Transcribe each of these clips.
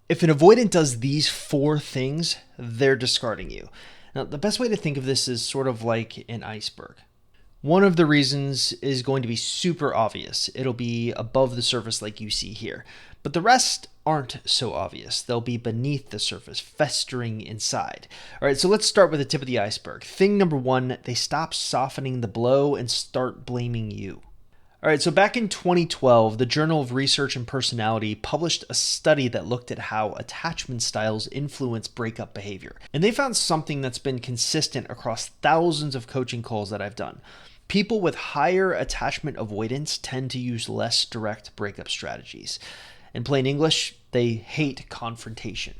If an avoidant does these 4 things, they're discarding you. Now, the best way to think of this is sort of like an iceberg. One of the reasons is going to be super obvious. It'll be above the surface like you see here. But the rest aren't so obvious. They'll be beneath the surface, festering inside. All right, so let's start with the tip of the iceberg. Thing number 1, they stop softening the blow and start blaming you. All right, so back in 2012, the Journal of Research and Personality published a study that looked at how attachment styles influence breakup behavior. And they found something that's been consistent across thousands of coaching calls that I've done. People with higher attachment avoidance tend to use less direct breakup strategies. In plain English, they hate confrontation.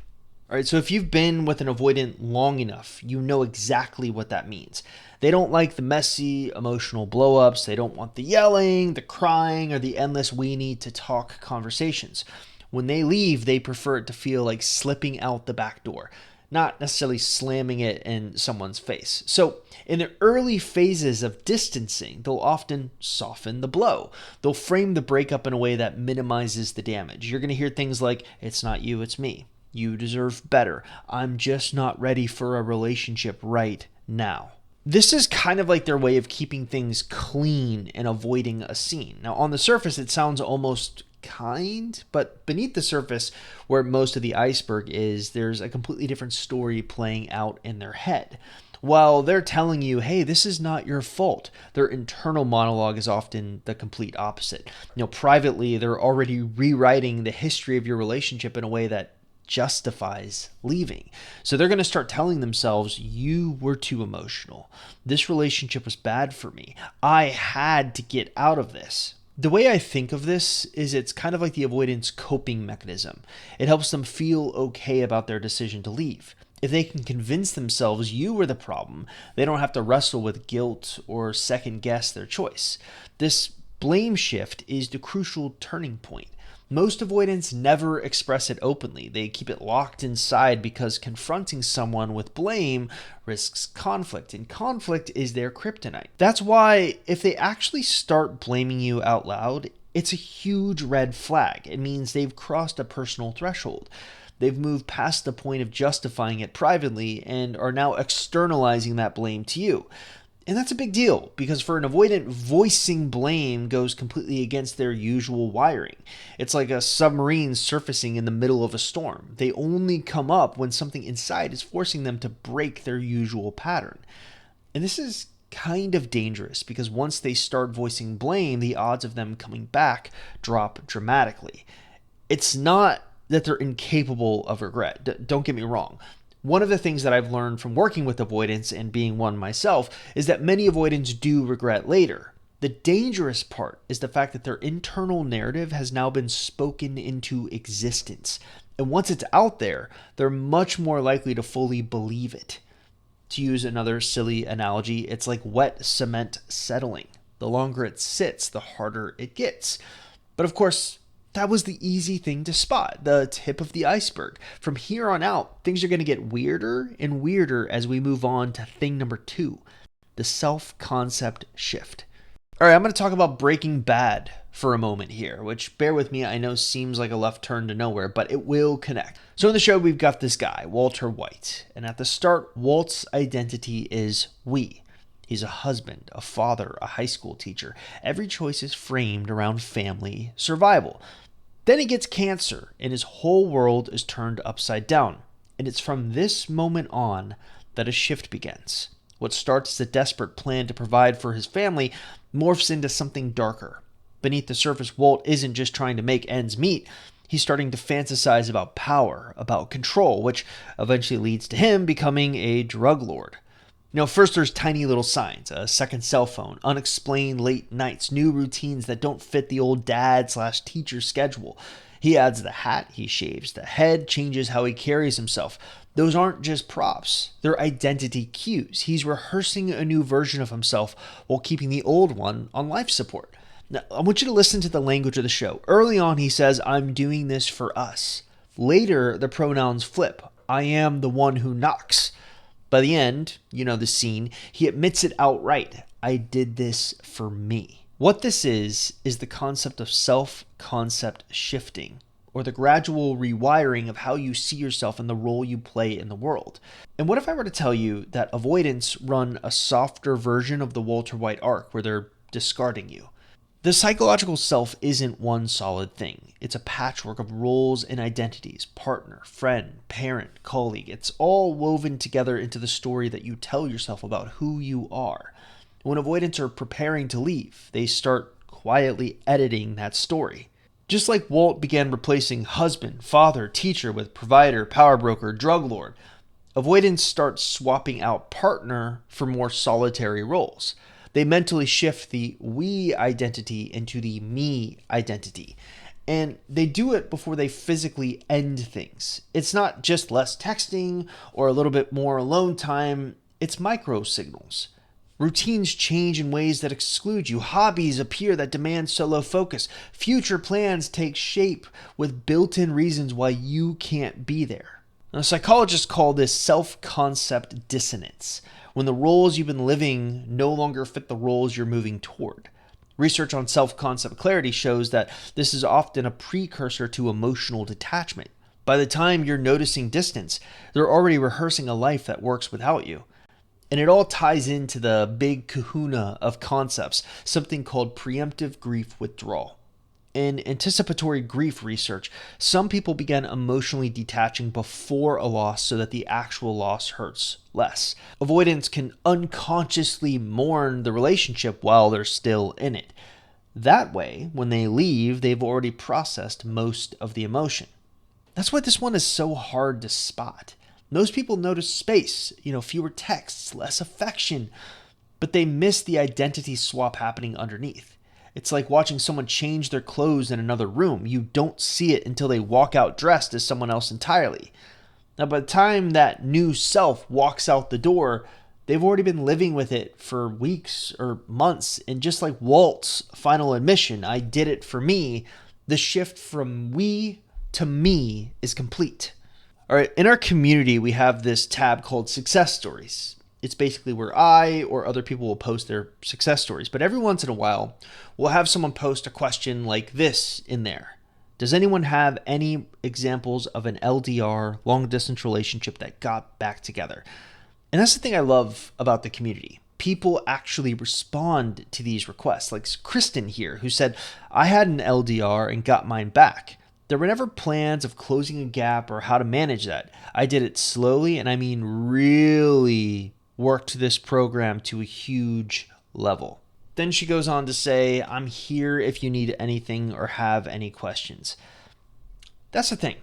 All right, so if you've been with an avoidant long enough, you know exactly what that means. They don't like the messy, emotional blow-ups. They don't want the yelling, the crying, or the endless we need to talk conversations. When they leave, they prefer it to feel like slipping out the back door, not necessarily slamming it in someone's face. So in the early phases of distancing, they'll often soften the blow. They'll frame the breakup in a way that minimizes the damage. You're going to hear things like, "It's not you, it's me. You deserve better. I'm just not ready for a relationship right now." This is kind of like their way of keeping things clean and avoiding a scene. Now, on the surface, it sounds almost kind, but beneath the surface, where most of the iceberg is, there's a completely different story playing out in their head. While they're telling you, hey, this is not your fault, their internal monologue is often the complete opposite. Privately, they're already rewriting the history of your relationship in a way that justifies leaving. So they're going to start telling themselves, you were too emotional. This relationship was bad for me. I had to get out of this. The way I think of this is it's kind of like the avoidance coping mechanism. It helps them feel okay about their decision to leave. If they can convince themselves you were the problem, they don't have to wrestle with guilt or second guess their choice. This blame shift is the crucial turning point. Most avoidants never express it openly. They keep it locked inside because confronting someone with blame risks conflict, and conflict is their kryptonite. That's why if they actually start blaming you out loud, it's a huge red flag. It means they've crossed a personal threshold. They've moved past the point of justifying it privately and are now externalizing that blame to you. And that's a big deal because for an avoidant, voicing blame goes completely against their usual wiring. It's like a submarine surfacing in the middle of a storm. They only come up when something inside is forcing them to break their usual pattern. And this is kind of dangerous because once they start voicing blame, the odds of them coming back drop dramatically. It's not that they're incapable of regret. Don't get me wrong. One of the things that I've learned from working with avoidants and being one myself is that many avoidants do regret later. The dangerous part is the fact that their internal narrative has now been spoken into existence. And once it's out there, they're much more likely to fully believe it. To use another silly analogy, it's like wet cement settling. The longer it sits, the harder it gets. But of course, that was the easy thing to spot, the tip of the iceberg. From here on out, things are going to get weirder and weirder as we move on to thing number 2, the self-concept shift. All right, I'm going to talk about Breaking Bad for a moment here, which, bear with me, I know seems like a left turn to nowhere, but it will connect. So in the show, we've got this guy, Walter White. And at the start, Walt's identity is we. He's a husband, a father, a high school teacher. Every choice is framed around family survival. Then he gets cancer, and his whole world is turned upside down. And it's from this moment on that a shift begins. What starts as a desperate plan to provide for his family morphs into something darker. Beneath the surface, Walt isn't just trying to make ends meet. He's starting to fantasize about power, about control, which eventually leads to him becoming a drug lord. First there's tiny little signs, a second cell phone, unexplained late nights, new routines that don't fit the old dad/teacher schedule. He adds the hat, he shaves the head, changes how he carries himself. Those aren't just props, they're identity cues. He's rehearsing a new version of himself while keeping the old one on life support. Now, I want you to listen to the language of the show. Early on, he says, "I'm doing this for us." Later, the pronouns flip. "I am the one who knocks." By the end, you know the scene, he admits it outright. "I did this for me." What this is the concept of self-concept shifting, or the gradual rewiring of how you see yourself and the role you play in the world. And what if I were to tell you that avoidants run a softer version of the Walter White arc where they're discarding you? The psychological self isn't one solid thing. It's a patchwork of roles and identities: partner, friend, parent, colleague. It's all woven together into the story that you tell yourself about who you are. When avoidants are preparing to leave, they start quietly editing that story. Just like Walt began replacing husband, father, teacher with provider, power broker, drug lord, avoidants start swapping out partner for more solitary roles. They mentally shift the we identity into the me identity. And they do it before they physically end things. It's not just less texting or a little bit more alone time, it's micro signals. Routines change in ways that exclude you. Hobbies appear that demand solo focus. Future plans take shape with built-in reasons why you can't be there. Now, psychologists call this self-concept dissonance, when the roles you've been living no longer fit the roles you're moving toward. Research on self-concept clarity shows that this is often a precursor to emotional detachment. By the time you're noticing distance, they're already rehearsing a life that works without you. And it all ties into the big kahuna of concepts, something called preemptive grief withdrawal. In anticipatory grief research, some people began emotionally detaching before a loss so that the actual loss hurts less. Avoidants can unconsciously mourn the relationship while they're still in it. That way, when they leave, they've already processed most of the emotion. That's why this one is so hard to spot. Most people notice space, fewer texts, less affection, but they miss the identity swap happening underneath. It's like watching someone change their clothes in another room. You don't see it until they walk out dressed as someone else entirely. Now, by the time that new self walks out the door, they've already been living with it for weeks or months. And just like Walt's final admission, "I did it for me," the shift from we to me is complete. All right, in our community, we have this tab called Success Stories. It's basically where I or other people will post their success stories. But every once in a while, we'll have someone post a question like this in there. Does anyone have any examples of an LDR, long distance relationship that got back together? And that's the thing I love about the community. People actually respond to these requests. Like Kristen here, who said, "I had an LDR and got mine back. There were never plans of closing a gap or how to manage that. I did it slowly, and I mean really worked this program to a huge level." Then she goes on to say, "I'm here if you need anything or have any questions." That's the thing.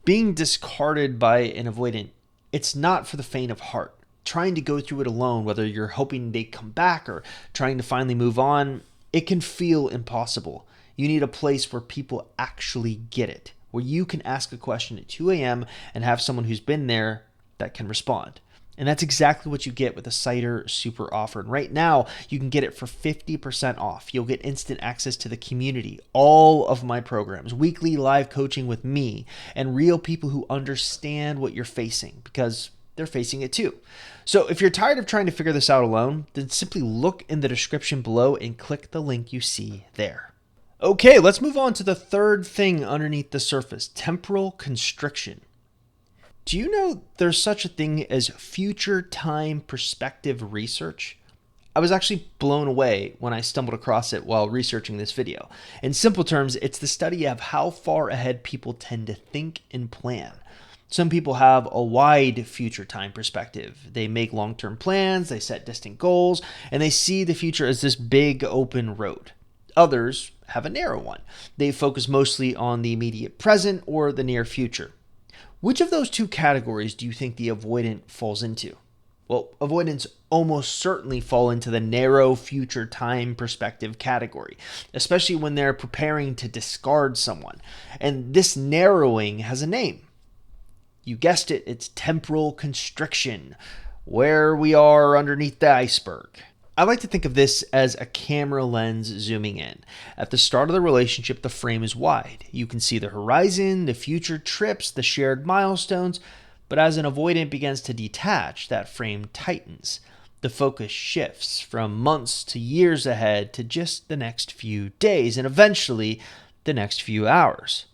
Being discarded by an avoidant, it's not for the faint of heart. Trying to go through it alone, whether you're hoping they come back or trying to finally move on, it can feel impossible. You need a place where people actually get it, where you can ask a question at 2 a.m. and have someone who's been there that can respond. And that's exactly what you get with a Seiter super offer. And right now, you can get it for 50% off. You'll get instant access to the community, all of my programs, weekly live coaching with me, and real people who understand what you're facing because they're facing it too. So if you're tired of trying to figure this out alone, then simply look in the description below and click the link you see there. Okay, let's move on to the third thing underneath the surface: temporal constriction. Do you know there's such a thing as future time perspective research? I was actually blown away when I stumbled across it while researching this video. In simple terms, it's the study of how far ahead people tend to think and plan. Some people have a wide future time perspective. They make long-term plans, they set distant goals, and they see the future as this big open road. Others have a narrow one. They focus mostly on the immediate present or the near future. Which of those two categories do you think the avoidant falls into? Well, avoidants almost certainly fall into the narrow future time perspective category, especially when they're preparing to discard someone. And this narrowing has a name. You guessed it, it's temporal constriction, where we are underneath the iceberg. I like to think of this as a camera lens zooming in. At the start of the relationship, the frame is wide. You can see the horizon, the future trips, the shared milestones, but as an avoidant begins to detach, that frame tightens. The focus shifts from months to years ahead to just the next few days and eventually the next few hours.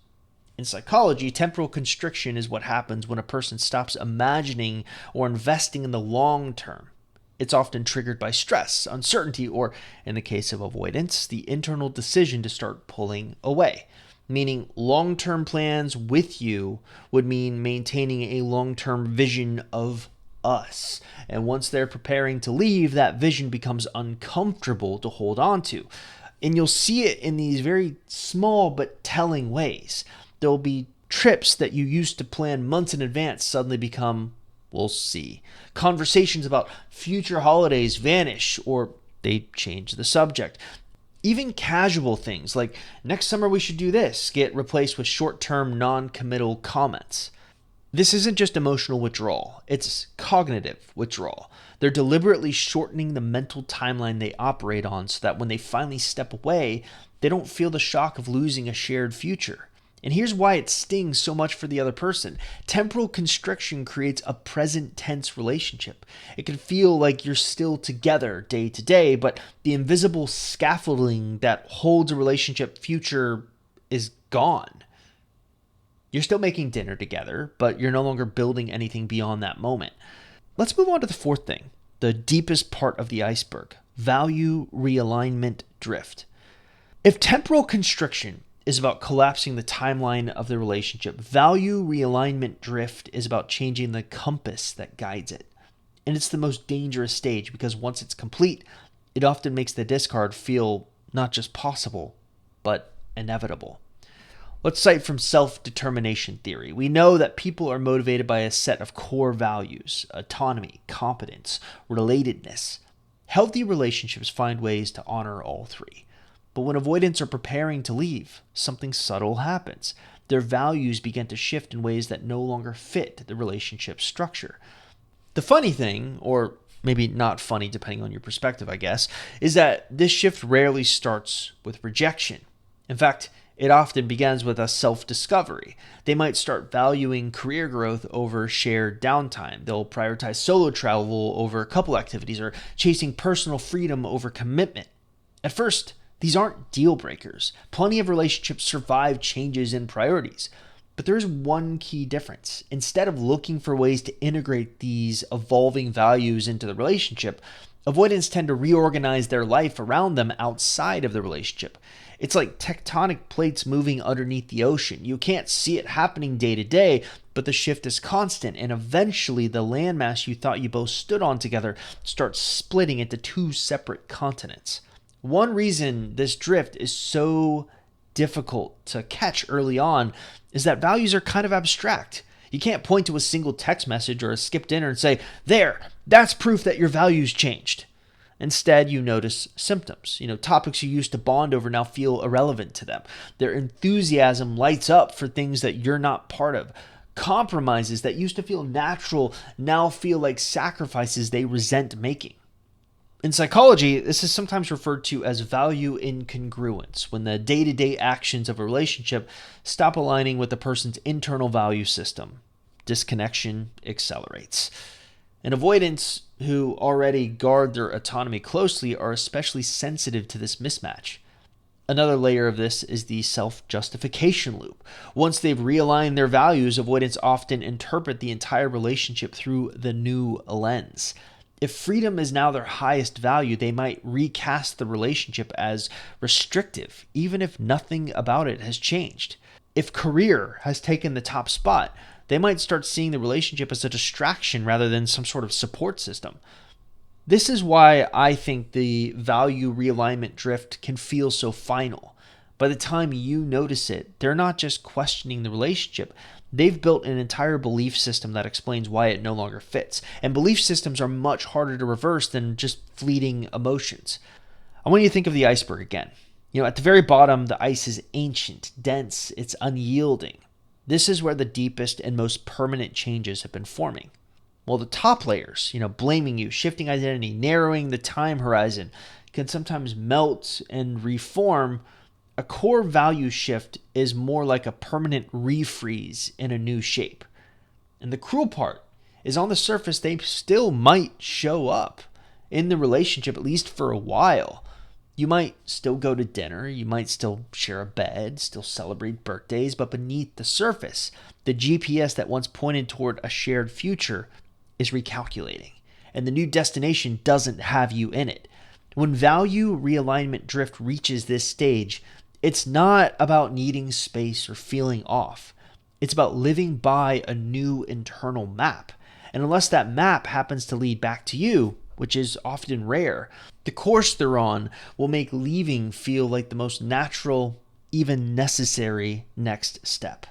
In psychology, temporal constriction is what happens when a person stops imagining or investing in the long term. It's often triggered by stress, uncertainty, or, in the case of avoidance, the internal decision to start pulling away. Meaning, long term plans with you would mean maintaining a long term vision of us. And once they're preparing to leave, that vision becomes uncomfortable to hold on to. And you'll see it in these very small but telling ways. There'll be trips that you used to plan months in advance suddenly become, we'll see. Conversations about future holidays vanish or they change the subject. Even casual things like, next summer we should do this, get replaced with short-term non-committal comments. This isn't just emotional withdrawal, it's cognitive withdrawal. They're deliberately shortening the mental timeline they operate on so that when they finally step away, they don't feel the shock of losing a shared future. And here's why it stings so much for the other person. Temporal constriction creates a present tense relationship. It can feel like you're still together day to day, but the invisible scaffolding that holds a relationship future is gone. You're still making dinner together, but you're no longer building anything beyond that moment. Let's move on to the fourth thing, the deepest part of the iceberg, value realignment drift. If temporal constriction is about collapsing the timeline of the relationship, value realignment drift is about changing the compass that guides it. And it's the most dangerous stage because once it's complete, it often makes the discard feel not just possible, but inevitable. Let's cite from self-determination theory. We know that people are motivated by a set of core values: autonomy, competence, relatedness. Healthy relationships find ways to honor all three. But when avoidants are preparing to leave, something subtle happens. Their values begin to shift in ways that no longer fit the relationship structure. The funny thing, or maybe not funny depending on your perspective, I guess, is that this shift rarely starts with rejection. In fact, it often begins with a self-discovery. They might start valuing career growth over shared downtime. They'll prioritize solo travel over couple activities or chasing personal freedom over commitment. At first, these aren't deal breakers. Plenty of relationships survive changes in priorities. But there's one key difference. Instead of looking for ways to integrate these evolving values into the relationship, avoidants tend to reorganize their life around them outside of the relationship. It's like tectonic plates moving underneath the ocean. You can't see it happening day to day, but the shift is constant, and eventually the landmass you thought you both stood on together starts splitting into two separate continents. One reason this drift is so difficult to catch early on is that values are kind of abstract. You can't point to a single text message or a skipped dinner and say, there, that's proof that your values changed. Instead, you notice symptoms. Topics you used to bond over now feel irrelevant to them. Their enthusiasm lights up for things that you're not part of. Compromises that used to feel natural now feel like sacrifices they resent making. In psychology, this is sometimes referred to as value incongruence, when the day-to-day actions of a relationship stop aligning with the person's internal value system. Disconnection accelerates. And avoidants who already guard their autonomy closely are especially sensitive to this mismatch. Another layer of this is the self-justification loop. Once they've realigned their values, avoidants often interpret the entire relationship through the new lens. If freedom is now their highest value, they might recast the relationship as restrictive, even if nothing about it has changed. If career has taken the top spot, they might start seeing the relationship as a distraction rather than some sort of support system. This is why I think the value realignment drift can feel so final. By the time you notice it, they're not just questioning the relationship. They've built an entire belief system that explains why it no longer fits. And belief systems are much harder to reverse than just fleeting emotions. I want you to think of the iceberg again. At the very bottom, the ice is ancient, dense, it's unyielding. This is where the deepest and most permanent changes have been forming. Well, the top layers, blaming you, shifting identity, narrowing the time horizon, can sometimes melt and reform. A core value shift is more like a permanent refreeze in a new shape. And the cruel part is on the surface, they still might show up in the relationship, at least for a while. You might still go to dinner, you might still share a bed, still celebrate birthdays, but beneath the surface, the GPS that once pointed toward a shared future is recalculating, and the new destination doesn't have you in it. When value realignment drift reaches this stage, it's not about needing space or feeling off. It's about living by a new internal map. And unless that map happens to lead back to you, which is often rare, the course they're on will make leaving feel like the most natural, even necessary next step.